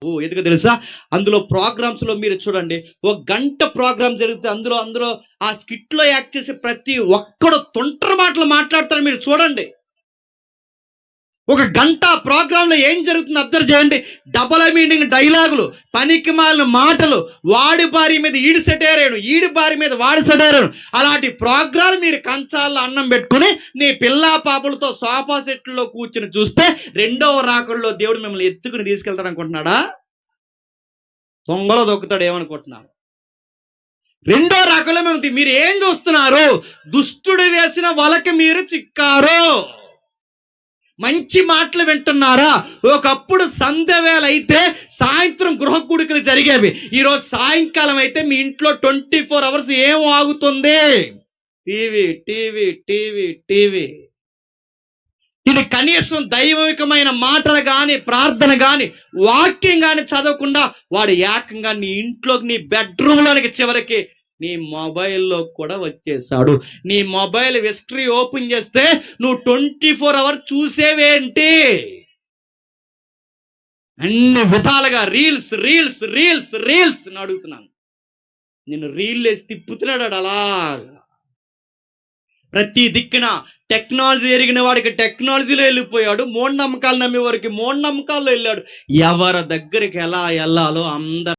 ఎందుకో తెలుసా? అందులో ప్రోగ్రామ్స్‌లో మీరు చూడండి. ఒక గంట ప్రోగ్రామ్ జరిగితే అందులో అందులో ఆ స్కిట్‌లో యాక్ట్ చేసే ప్రతి ఒక్కడు తుంటరి మాటలు మాట్లాడతారు మీరు చూడండి. ఒక గంట ప్రోగ్రామ్‌లో ఏం జరుగుతుందో అబ్జర్వ్ చేయండి. డబుల్ మీనింగ్ డైలాగులు, పనికిమాలిన మాటలు, వాడి భార్య మీద ఈడు సెటైరేయడం, ఈడి భార్య మీద వాడు సెటైరేయడం. అలాంటి ప్రోగ్రామ్ మీరు కంచాల్లో అన్నం పెట్టుకొని నీ పిల్లా పాపలతో సోఫా సెట్‌లో కూర్చొని చూస్తే రెండవ రాకడలో దేవుడు మిమ్మల్ని ఎత్తుకుని తీసుకెళ్తాడు అనుకుంటున్నాడా? దొంగలో దొక్కుతాడు ఏమనుకుంటున్నారు? రెండో రకంలో మీరు ఏం చూస్తున్నారు? దుష్టుడు వేసిన వలకి మీరు చిక్కారు. మంచి మాటలు వింటున్నారా? ఒకప్పుడు సంధ్య వేళ అయితే సాయంత్రం గృహ కూడికలు జరిగేవి. ఈరోజు సాయంకాలం అయితే మీ ఇంట్లో 24 అవర్స్ ఏం ఆగుతుంది? TV TV TV TV. ఇది కనీసం దైవికమైన మాటలు కానీ, ప్రార్థన కానీ, వాక్యం కానీ చదవకుండా వాడు ఏకంగా నీ ఇంట్లోకి, నీ బెడ్రూమ్లోనికి, చివరికి నీ మొబైల్లో కూడా వచ్చేసాడు. నీ మొబైల్ హిస్టరీ ఓపెన్ చేస్తే నువ్వు 24 అవర్స్ చూసేవేంటి? అన్ని విధాలుగా రీల్స్ రీల్స్ రీల్స్ రీల్స్ అని అడుగుతున్నాను. నిన్ను రీల్ వేసి తిప్పుతున్నాడు అలా. ప్రతి దిక్కున టెక్నాలజీ ఎరిగిన వాడికి టెక్నాలజీలో వెళ్ళిపోయాడు, మూఢనమ్మకాలు నమ్మే వారికి మూఢనమ్మకాల్లో వెళ్ళాడు. ఎవరి దగ్గరికి ఎలా వెళ్ళాలో అందరు